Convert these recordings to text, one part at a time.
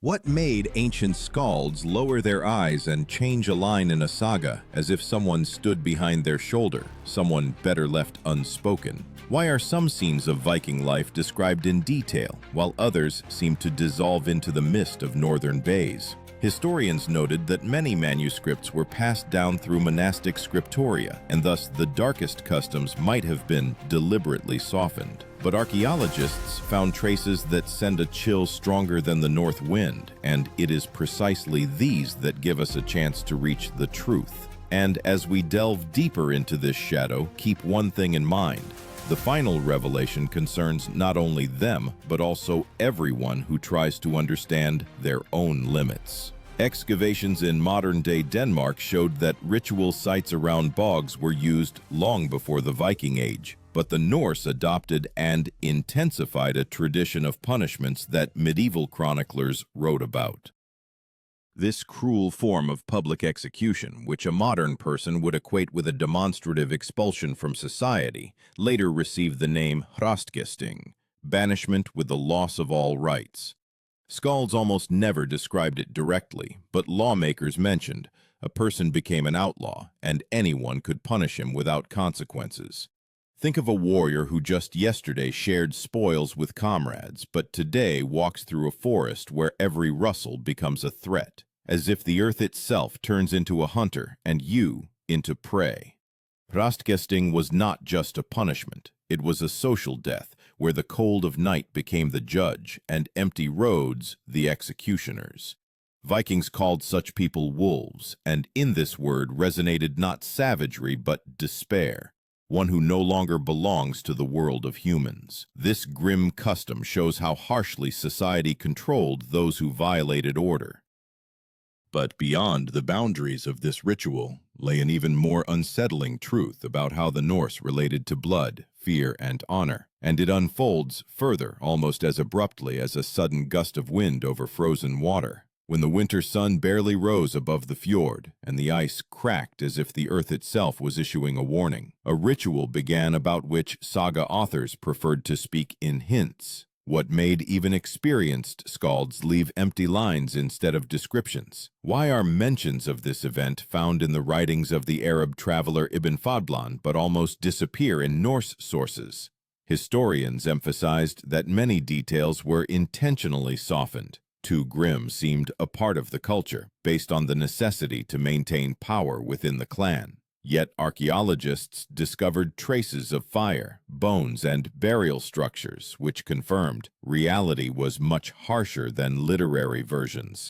What made ancient skalds lower their eyes and change a line in a saga as if someone stood behind their shoulder, someone better left unspoken? Why are some scenes of Viking life described in detail, while others seem to dissolve into the mist of northern bays? Historians noted that many manuscripts were passed down through monastic scriptoria, and thus the darkest customs might have been deliberately softened. But archaeologists found traces that send a chill stronger than the north wind, and it is precisely these that give us a chance to reach the truth. And as we delve deeper into this shadow, keep one thing in mind. The final revelation concerns not only them, but also everyone who tries to understand their own limits. Excavations in modern-day Denmark showed that ritual sites around bogs were used long before the Viking Age, but the Norse adopted and intensified a tradition of punishments that medieval chroniclers wrote about. This cruel form of public execution, which a modern person would equate with a demonstrative expulsion from society, later received the name hrastgesting, banishment with the loss of all rights. Skalds almost never described it directly, but lawmakers mentioned a person became an outlaw, and anyone could punish him without consequences. Think of a warrior who just yesterday shared spoils with comrades, but today walks through a forest where every rustle becomes a threat, as if the earth itself turns into a hunter and you into prey. Hrastgesting was not just a punishment, it was a social death, where the cold of night became the judge and empty roads the executioners. Vikings called such people wolves, and in this word resonated not savagery but despair, one who no longer belongs to the world of humans. This grim custom shows how harshly society controlled those who violated order. But beyond the boundaries of this ritual lay an even more unsettling truth about how the Norse related to blood, fear, and honor, and it unfolds further almost as abruptly as a sudden gust of wind over frozen water. When the winter sun barely rose above the fjord, and the ice cracked as if the earth itself was issuing a warning, a ritual began about which saga authors preferred to speak in hints. What made even experienced skalds leave empty lines instead of descriptions? Why are mentions of this event found in the writings of the Arab traveler Ibn Fadlan but almost disappear in Norse sources? Historians emphasized that many details were intentionally softened. Too grim seemed a part of the culture, based on the necessity to maintain power within the clan. Yet archaeologists discovered traces of fire, bones, and burial structures, which confirmed reality was much harsher than literary versions.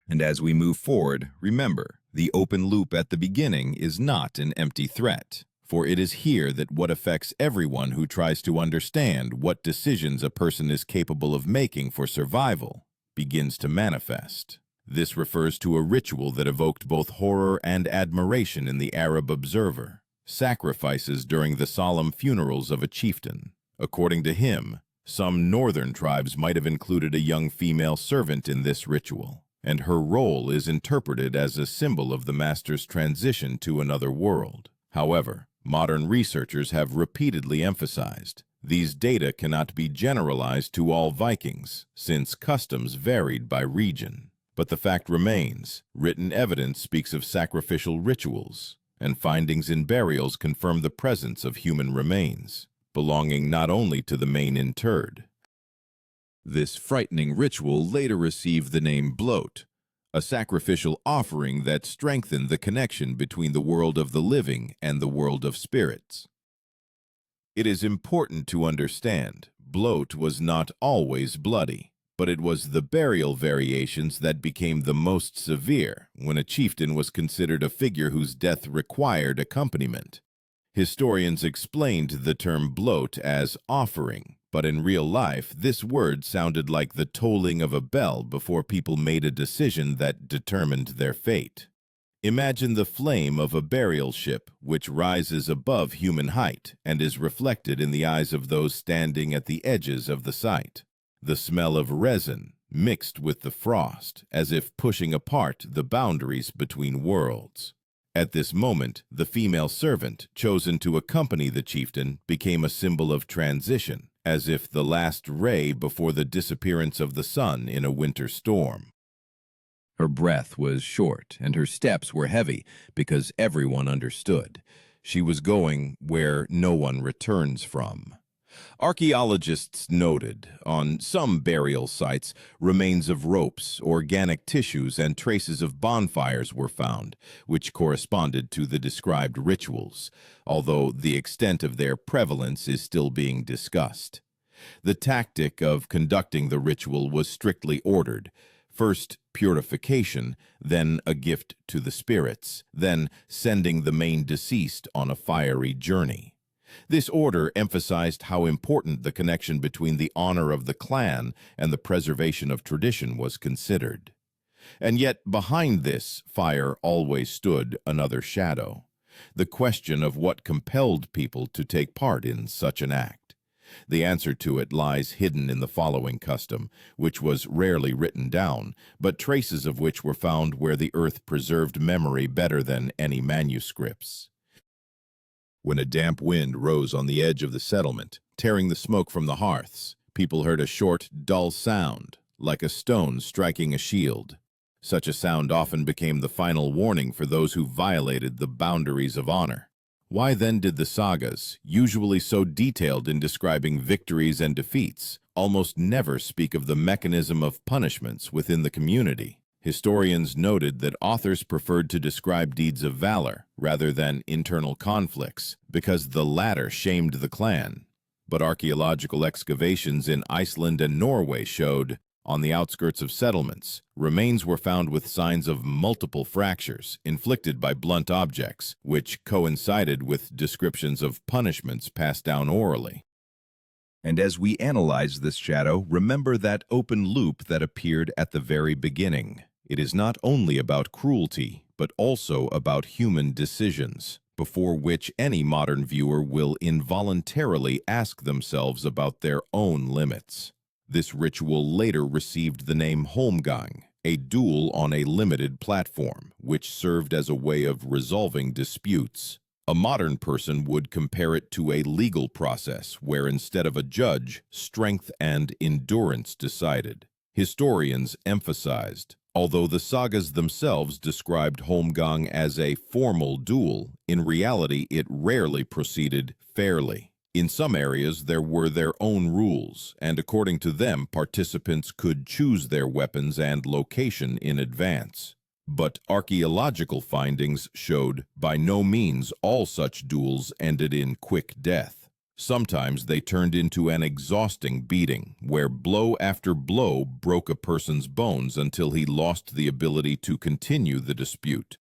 And as we move forward, remember, the open loop at the beginning is not an empty threat, for it is here that what affects everyone who tries to understand what decisions a person is capable of making for survival begins to manifest. This refers to a ritual that evoked both horror and admiration in the Arab observer: sacrifices during the solemn funerals of a chieftain. According to him, some northern tribes might have included a young female servant in this ritual, and her role is interpreted as a symbol of the master's transition to another world. However, modern researchers have repeatedly emphasized these data cannot be generalized to all Vikings, since customs varied by region. But the fact remains, written evidence speaks of sacrificial rituals, and findings in burials confirm the presence of human remains, belonging not only to the main interred. This frightening ritual later received the name bloat, a sacrificial offering that strengthened the connection between the world of the living and the world of spirits. It is important to understand, bloat was not always bloody, but it was the burial variations that became the most severe when a chieftain was considered a figure whose death required accompaniment. Historians explained the term bloat as offering, but in real life this word sounded like the tolling of a bell before people made a decision that determined their fate. Imagine the flame of a burial ship which rises above human height and is reflected in the eyes of those standing at the edges of the site. The smell of resin mixed with the frost, as if pushing apart the boundaries between worlds. At this moment, the female servant chosen to accompany the chieftain became a symbol of transition, as if the last ray before the disappearance of the sun in a winter storm. Her breath was short, and her steps were heavy, because everyone understood. She was going where no one returns from. Archaeologists noted, on some burial sites, remains of ropes, organic tissues, and traces of bonfires were found, which corresponded to the described rituals, although the extent of their prevalence is still being discussed. The tactic of conducting the ritual was strictly ordered. First, purification, then a gift to the spirits, then sending the main deceased on a fiery journey. This order emphasized how important the connection between the honor of the clan and the preservation of tradition was considered. And yet, behind this fire always stood another shadow: the question of what compelled people to take part in such an act. The answer to it lies hidden in the following custom, which was rarely written down, but traces of which were found where the earth preserved memory better than any manuscripts. When a damp wind rose on the edge of the settlement, tearing the smoke from the hearths, people heard a short, dull sound, like a stone striking a shield. Such a sound often became the final warning for those who violated the boundaries of honor. Why then did the sagas, usually so detailed in describing victories and defeats, almost never speak of the mechanism of punishments within the community? Historians noted that authors preferred to describe deeds of valor rather than internal conflicts, because the latter shamed the clan. But archaeological excavations in Iceland and Norway showed, on the outskirts of settlements, remains were found with signs of multiple fractures inflicted by blunt objects, which coincided with descriptions of punishments passed down orally. And as we analyze this shadow, remember that open loop that appeared at the very beginning. It is not only about cruelty, but also about human decisions, before which any modern viewer will involuntarily ask themselves about their own limits. This ritual later received the name Holmgang, a duel on a limited platform, which served as a way of resolving disputes. A modern person would compare it to a legal process where, instead of a judge, strength and endurance decided. Historians emphasized, although the sagas themselves described Holmgang as a formal duel, in reality it rarely proceeded fairly. In some areas there were their own rules, and according to them participants could choose their weapons and location in advance. But archaeological findings showed by no means all such duels ended in quick death. Sometimes they turned into an exhausting beating, where blow after blow broke a person's bones until he lost the ability to continue the dispute.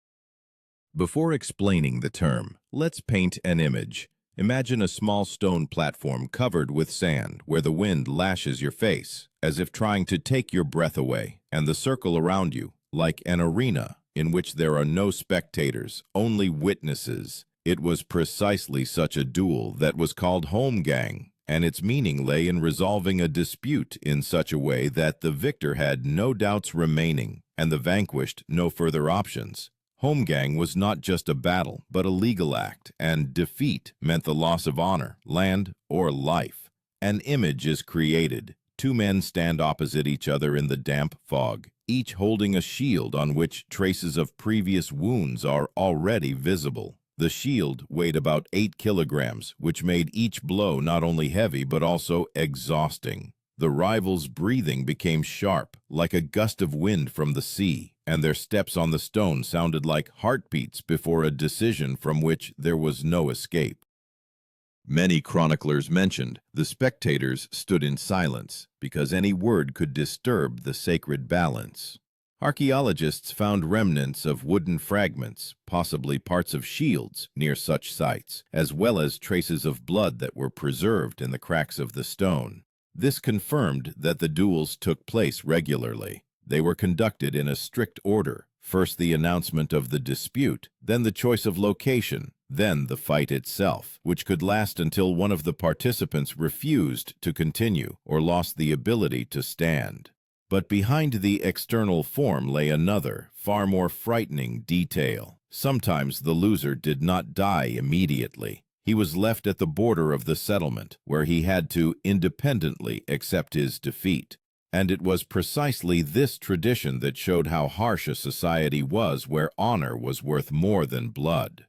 Before explaining the term, let's paint an image. Imagine a small stone platform covered with sand where the wind lashes your face, as if trying to take your breath away, and the circle around you, like an arena in which there are no spectators, only witnesses. It was precisely such a duel that was called Holmgang, and its meaning lay in resolving a dispute in such a way that the victor had no doubts remaining, and the vanquished no further options. Holmgang was not just a battle, but a legal act, and defeat meant the loss of honor, land, or life. An image is created. Two men stand opposite each other in the damp fog, each holding a shield on which traces of previous wounds are already visible. The shield weighed about 8 kilograms, which made each blow not only heavy but also exhausting. The rivals' breathing became sharp, like a gust of wind from the sea, and their steps on the stone sounded like heartbeats before a decision from which there was no escape. Many chroniclers mentioned the spectators stood in silence because any word could disturb the sacred balance. Archaeologists found remnants of wooden fragments, possibly parts of shields, near such sites, as well as traces of blood that were preserved in the cracks of the stone. This confirmed that the duels took place regularly. They were conducted in a strict order. First the announcement of the dispute, then the choice of location, then the fight itself, which could last until one of the participants refused to continue or lost the ability to stand. But behind the external form lay another, far more frightening detail. Sometimes the loser did not die immediately. He was left at the border of the settlement, where he had to independently accept his defeat. And it was precisely this tradition that showed how harsh a society was where honor was worth more than blood.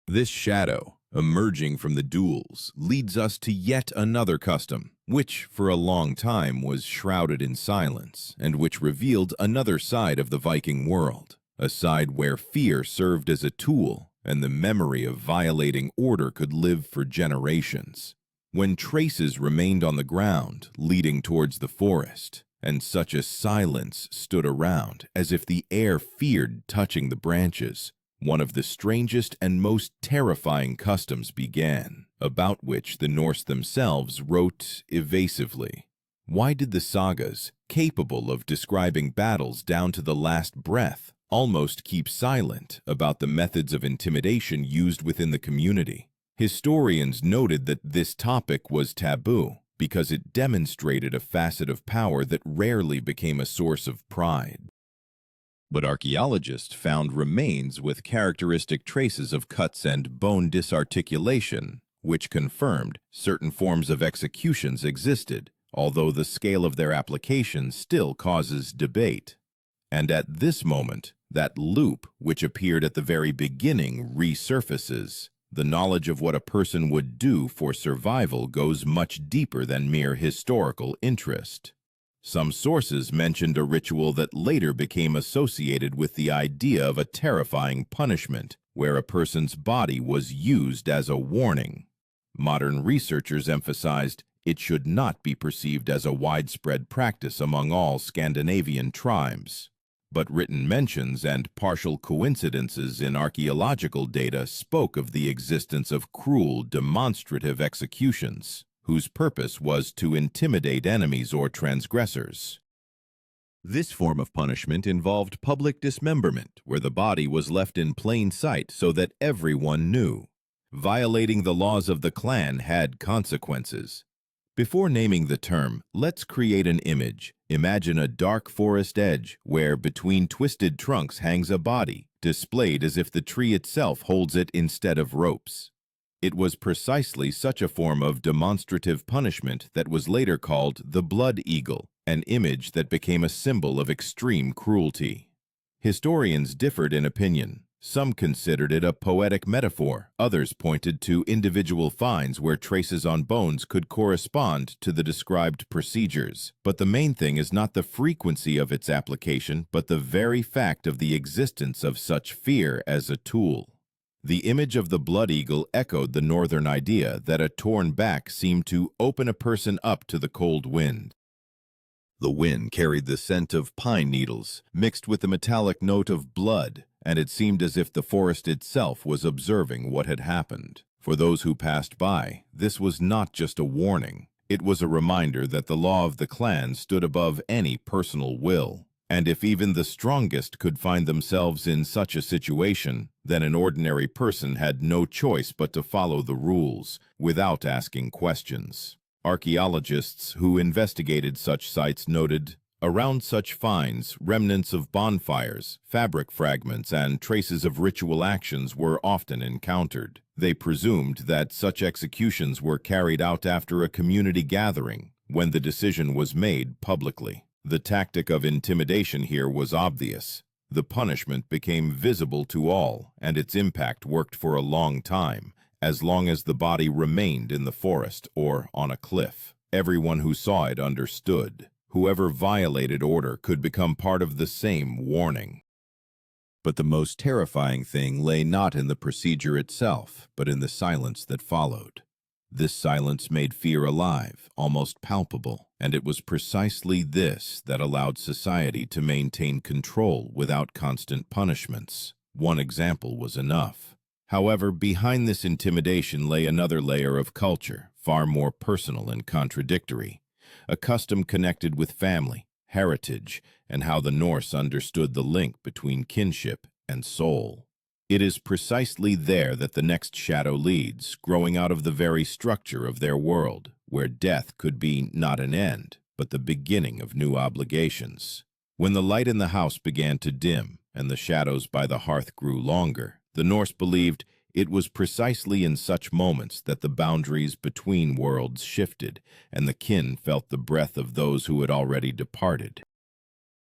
This shadow, emerging from the duels, leads us to yet another custom, which for a long time was shrouded in silence, and which revealed another side of the Viking world, a side where fear served as a tool, and the memory of violating order could live for generations. When traces remained on the ground, leading towards the forest, and such a silence stood around, as if the air feared touching the branches, one of the strangest and most terrifying customs began, about which the Norse themselves wrote evasively. Why did the sagas, capable of describing battles down to the last breath, almost keep silent about the methods of intimidation used within the community? Historians noted that this topic was taboo because it demonstrated a facet of power that rarely became a source of pride. But archaeologists found remains with characteristic traces of cuts and bone disarticulation, which confirmed certain forms of executions existed, although the scale of their application still causes debate. And at this moment, that loop which appeared at the very beginning resurfaces. The knowledge of what a person would do for survival goes much deeper than mere historical interest. Some sources mentioned a ritual that later became associated with the idea of a terrifying punishment, where a person's body was used as a warning. Modern researchers emphasized it should not be perceived as a widespread practice among all Scandinavian tribes. But written mentions and partial coincidences in archaeological data spoke of the existence of cruel, demonstrative executions, whose purpose was to intimidate enemies or transgressors. This form of punishment involved public dismemberment, where the body was left in plain sight so that everyone knew. Violating the laws of the clan had consequences. Before naming the term, let's create an image. Imagine a dark forest edge where between twisted trunks hangs a body, displayed as if the tree itself holds it instead of ropes. It was precisely such a form of demonstrative punishment that was later called the blood eagle, an image that became a symbol of extreme cruelty. Historians differed in opinion. Some considered it a poetic metaphor. Others pointed to individual finds where traces on bones could correspond to the described procedures. But the main thing is not the frequency of its application, but the very fact of the existence of such fear as a tool. The image of the blood eagle echoed the northern idea that a torn back seemed to open a person up to the cold wind. The wind carried the scent of pine needles, mixed with the metallic note of blood, and it seemed as if the forest itself was observing what had happened. For those who passed by, this was not just a warning. It was a reminder that the law of the clan stood above any personal will. And if even the strongest could find themselves in such a situation, then an ordinary person had no choice but to follow the rules, without asking questions. Archaeologists who investigated such sites noted, around such finds, remnants of bonfires, fabric fragments, and traces of ritual actions were often encountered. They presumed that such executions were carried out after a community gathering, when the decision was made publicly. The tactic of intimidation here was obvious. The punishment became visible to all, and its impact worked for a long long as the body remained in the forest or on a cliff. Everyone who saw it understood. Whoever violated order could become part of the same warning. But the most terrifying thing lay not in the procedure itself, but in the silence that followed. This silence made fear alive, almost palpable, and it was precisely this that allowed society to maintain control without constant punishments. One example was enough. However, behind this intimidation lay another layer of culture, far more personal and contradictory. A custom connected with family, heritage, and how the Norse understood the link between kinship and soul. It is precisely there that the next shadow leads, growing out of the very structure of their world, where death could be not an end, but the beginning of new obligations. When the light in the house began to dim, and the shadows by the hearth grew longer, the Norse believed It was precisely in such moments that the boundaries between worlds shifted, and the kin felt the breath of those who had already departed.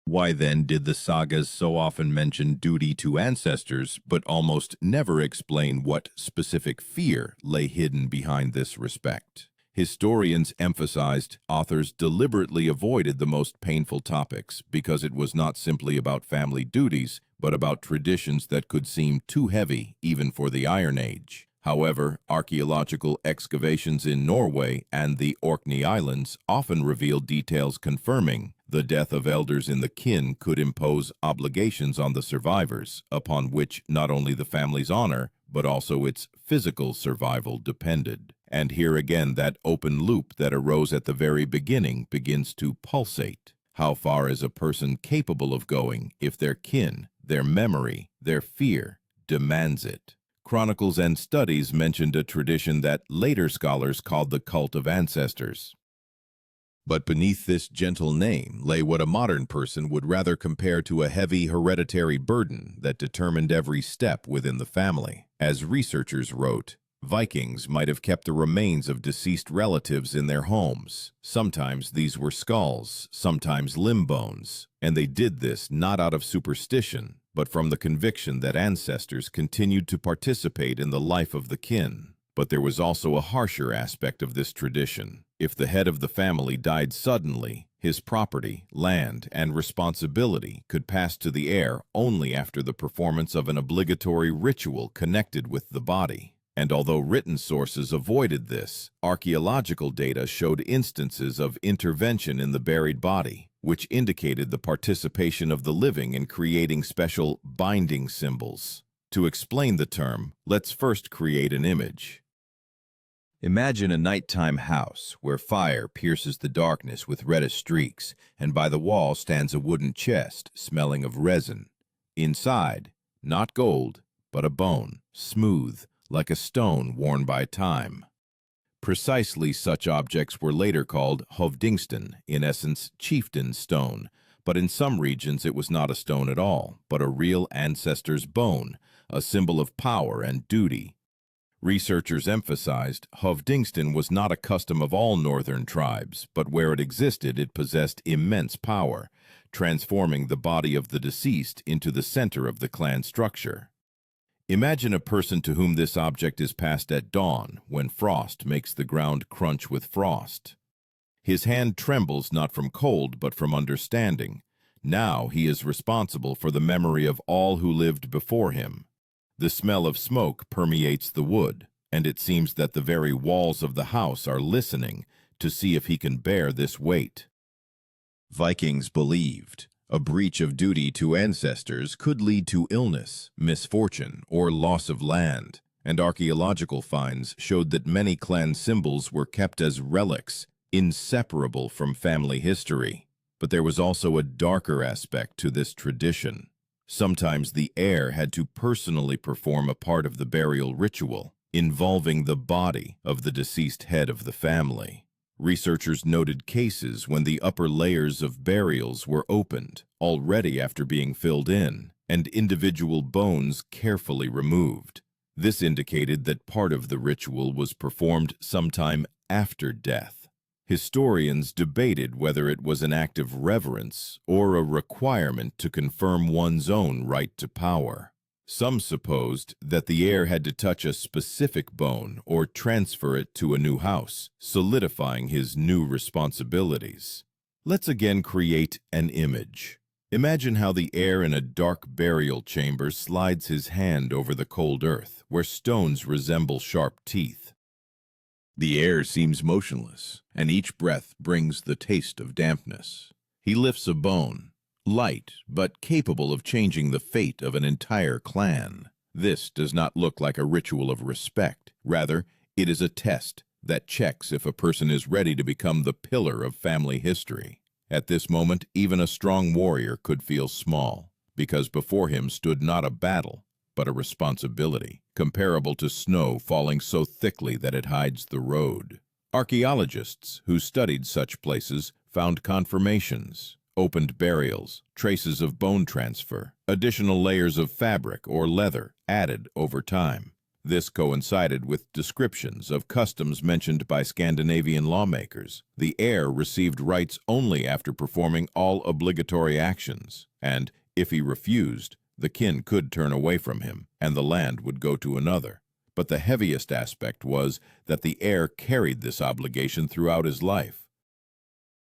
Why then did the sagas so often mention duty to ancestors, but almost never explain what specific fear lay hidden behind this respect? Historians emphasized authors deliberately avoided the most painful topics because it was not simply about family duties, but about traditions that could seem too heavy even for the Iron Age. However, archaeological excavations in Norway and the Orkney Islands often reveal details confirming the death of elders in the kin could impose obligations on the survivors, upon which not only the family's honor, but also its physical survival depended. And here again that open loop that arose at the very beginning begins to pulsate. How far is a person capable of going if their kin, their memory, their fear demands it? Chronicles and studies mentioned a tradition that later scholars called the cult of ancestors. But beneath this gentle name lay what a modern person would rather compare to a heavy hereditary burden that determined every step within the family. As researchers wrote, Vikings might have kept the remains of deceased relatives in their homes. Sometimes these were skulls, sometimes limb bones, and they did this not out of superstition, but from the conviction that ancestors continued to participate in the life of the kin. But there was also a harsher aspect of this tradition. If the head of the family died suddenly, his property, land, and responsibility could pass to the heir only after the performance of an obligatory ritual connected with the body. And although written sources avoided this, archaeological data showed instances of intervention in the buried body, which indicated the participation of the living in creating special binding symbols. To explain the term, let's first create an image. Imagine a nighttime house where fire pierces the darkness with reddish streaks, and by the wall stands a wooden chest smelling of resin. Inside, not gold, but a bone, smooth, like a stone worn by time. Precisely such objects were later called hovdingsten, in essence chieftain's stone, but in some regions it was not a stone at all, but a real ancestor's bone, a symbol of power and duty. Researchers emphasized hovdingsten was not a custom of all northern tribes, but where it existed it possessed immense power, transforming the body of the deceased into the center of the clan structure. Imagine a person to whom this object is passed at dawn, when frost makes the ground crunch with frost. His hand trembles not from cold, but from understanding. Now he is responsible for the memory of all who lived before him. The smell of smoke permeates the wood, and it seems that the very walls of the house are listening to see if he can bear this weight. Vikings believed a breach of duty to ancestors could lead to illness, misfortune, or loss of land, and archaeological finds showed that many clan symbols were kept as relics, inseparable from family history. But there was also a darker aspect to this tradition. Sometimes the heir had to personally perform a part of the burial ritual, involving the body of the deceased head of the family. Researchers noted cases when the upper layers of burials were opened, already after being filled in, and individual bones carefully removed. This indicated that part of the ritual was performed sometime after death. Historians debated whether it was an act of reverence or a requirement to confirm one's own right to power. Some supposed that the heir had to touch a specific bone or transfer it to a new house, solidifying his new responsibilities. Let's again create an image. Imagine how the heir in a dark burial chamber slides his hand over the cold earth, where stones resemble sharp teeth. The heir seems motionless, and each breath brings the taste of dampness. He lifts a bone, light but capable of changing the fate of an entire clan. This does not look like a ritual of respect. Rather, it is a test that checks if a person is ready to become the pillar of family history. At this moment, even a strong warrior could feel small, because before him stood not a battle, but a responsibility, comparable to snow falling so thickly that it hides the road. Archaeologists who studied such places found confirmations, opened burials, traces of bone transfer, additional layers of fabric or leather added over time. This coincided with descriptions of customs mentioned by Scandinavian lawmakers. The heir received rights only after performing all obligatory actions, and if he refused, the kin could turn away from him, and the land would go to another. But the heaviest aspect was that the heir carried this obligation throughout his life.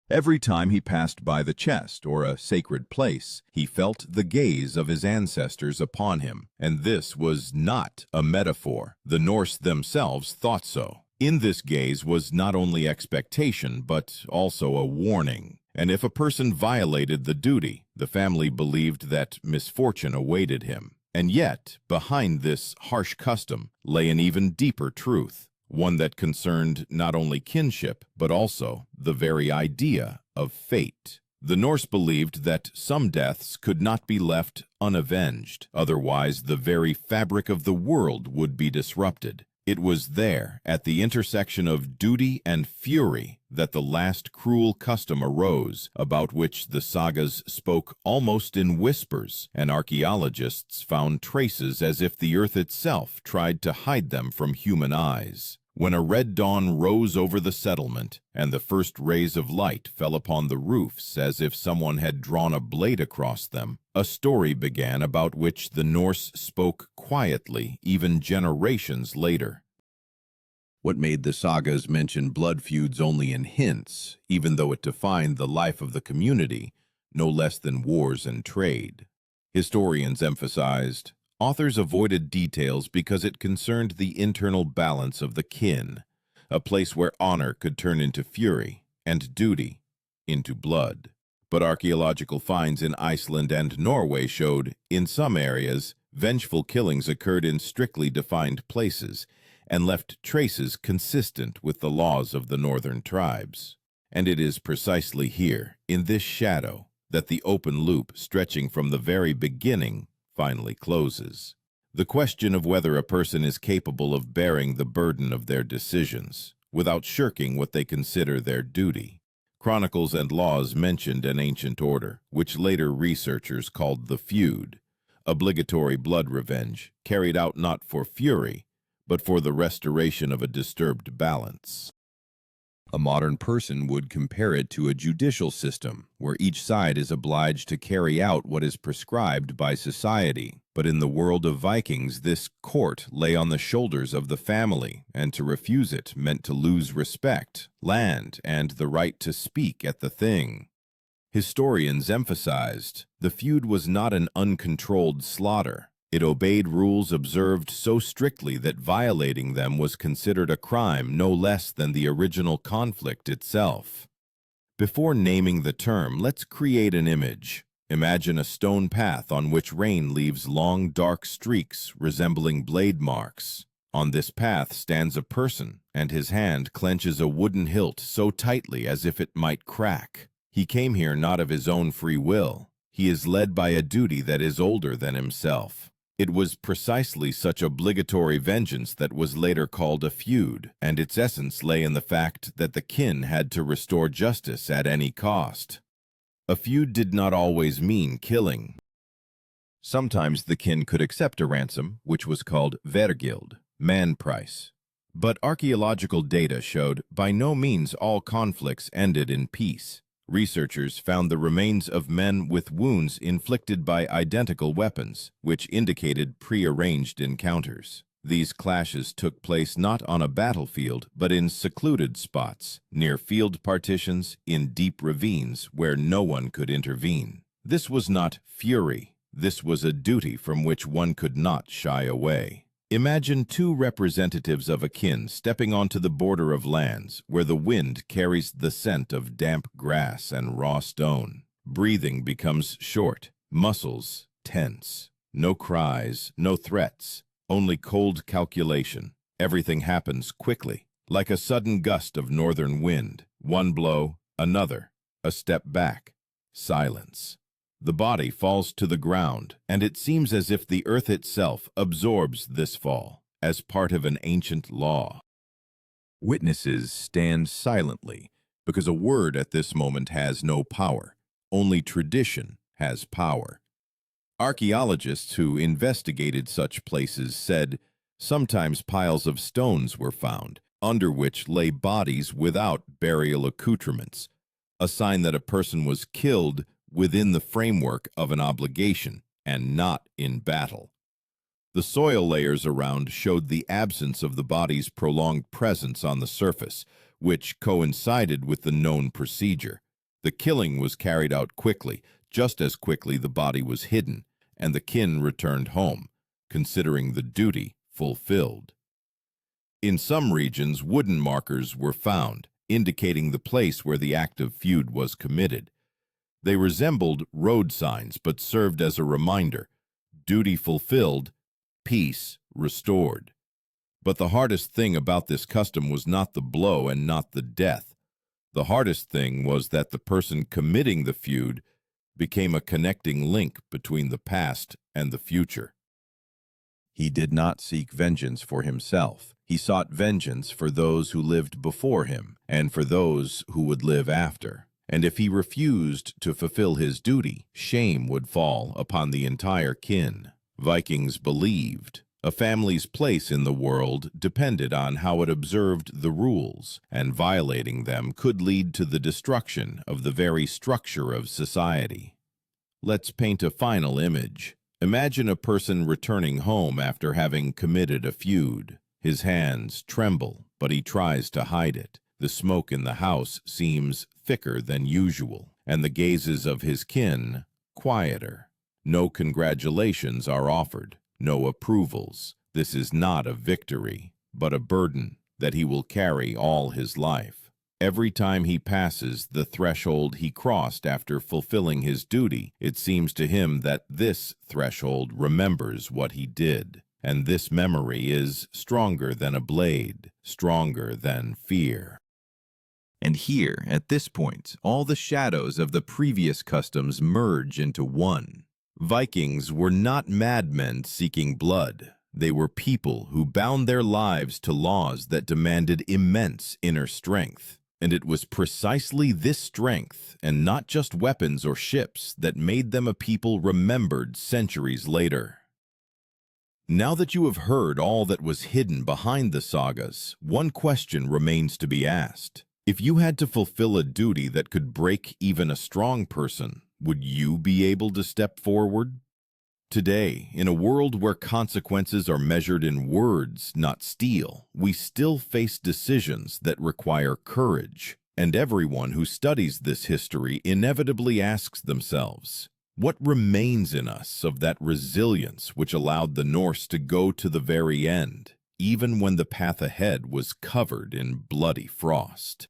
Every time he passed by the chest or a sacred place, he felt the gaze of his ancestors upon him, and this was not a metaphor. The Norse themselves thought so. In this gaze was not only expectation, but also a warning. And if a person violated the duty, the family believed that misfortune awaited him. And yet, behind this harsh custom lay an even deeper truth, one that concerned not only kinship, but also the very idea of fate. The Norse believed that some deaths could not be left unavenged, otherwise the very fabric of the world would be disrupted. It was there, at the intersection of duty and fury, that the last cruel custom arose, about which the sagas spoke almost in whispers, and archaeologists found traces as if the earth itself tried to hide them from human eyes. When a red dawn rose over the settlement, and the first rays of light fell upon the roofs as if someone had drawn a blade across them, a story began about which the Norse spoke quietly, even generations later. What made the sagas mention blood feuds only in hints, even though it defined the life of the community, no less than wars and trade? Historians emphasized, authors avoided details because it concerned the internal balance of the kin, a place where honor could turn into fury and duty into blood. But archaeological finds in Iceland and Norway showed, in some areas, vengeful killings occurred in strictly defined places and left traces consistent with the laws of the northern tribes. And it is precisely here, in this shadow, that the open loop stretching from the very beginning finally closes. The question of whether a person is capable of bearing the burden of their decisions, without shirking what they consider their duty. Chronicles and laws mentioned an ancient order, which later researchers called the feud, obligatory blood revenge, carried out not for fury, but for the restoration of a disturbed balance. A modern person would compare it to a judicial system, where each side is obliged to carry out what is prescribed by society. But in the world of Vikings, this court lay on the shoulders of the family, and to refuse it meant to lose respect, land, and the right to speak at the thing. Historians emphasized, the feud was not an uncontrolled slaughter. It obeyed rules observed so strictly that violating them was considered a crime no less than the original conflict itself. Before naming the term, let's create an image. Imagine a stone path on which rain leaves long, dark streaks resembling blade marks. On this path stands a person, and his hand clenches a wooden hilt so tightly as if it might crack. He came here not of his own free will. He is led by a duty that is older than himself. It was precisely such obligatory vengeance that was later called a feud, and its essence lay in the fact that the kin had to restore justice at any cost. A feud did not always mean killing. Sometimes the kin could accept a ransom, which was called vergild, man price. But archaeological data showed by no means all conflicts ended in peace. Researchers found the remains of men with wounds inflicted by identical weapons, which indicated prearranged encounters. These clashes took place not on a battlefield, but in secluded spots, near field partitions, in deep ravines where no one could intervene. This was not fury. This was a duty from which one could not shy away. Imagine two representatives of a kin stepping onto the border of lands where the wind carries the scent of damp grass and raw stone. Breathing becomes short, muscles tense. No cries, no threats, only cold calculation. Everything happens quickly, like a sudden gust of northern wind. One blow, another, a step back, silence. The body falls to the ground, and it seems as if the earth itself absorbs this fall, as part of an ancient law. Witnesses stand silently, because a word at this moment has no power. Only tradition has power. Archaeologists who investigated such places said, Sometimes piles of stones were found, under which lay bodies without burial accoutrements, a sign that a person was killed within the framework of an obligation and not in battle. The soil layers around showed the absence of the body's prolonged presence on the surface, which coincided with the known procedure. The killing was carried out quickly, just as quickly the body was hidden, and the kin returned home, considering the duty fulfilled. In some regions, wooden markers were found, indicating the place where the act of feud was committed. They resembled road signs, but served as a reminder: duty fulfilled, peace restored. But the hardest thing about this custom was not the blow and not the death. The hardest thing was that the person committing the feud became a connecting link between the past and the future. He did not seek vengeance for himself. He sought vengeance for those who lived before him and for those who would live after. And if he refused to fulfill his duty, shame would fall upon the entire kin. Vikings believed a family's place in the world depended on how it observed the rules, and violating them could lead to the destruction of the very structure of society. Let's paint a final image. Imagine a person returning home after having committed a feud. His hands tremble, but he tries to hide it. The smoke in the house seems thicker than usual, and the gazes of his kin quieter. No congratulations are offered, no approvals. This is not a victory, but a burden that he will carry all his life. Every time he passes the threshold he crossed after fulfilling his duty, it seems to him that this threshold remembers what he did. And this memory is stronger than a blade, stronger than fear. And here, at this point, all the shadows of the previous customs merge into one. Vikings were not madmen seeking blood. They were people who bound their lives to laws that demanded immense inner strength. And it was precisely this strength, and not just weapons or ships, that made them a people remembered centuries later. Now that you have heard all that was hidden behind the sagas, one question remains to be asked. If you had to fulfill a duty that could break even a strong person, would you be able to step forward? Today, in a world where consequences are measured in words, not steel, we still face decisions that require courage. And everyone who studies this history inevitably asks themselves, what remains in us of that resilience which allowed the Norse to go to the very end, even when the path ahead was covered in bloody frost?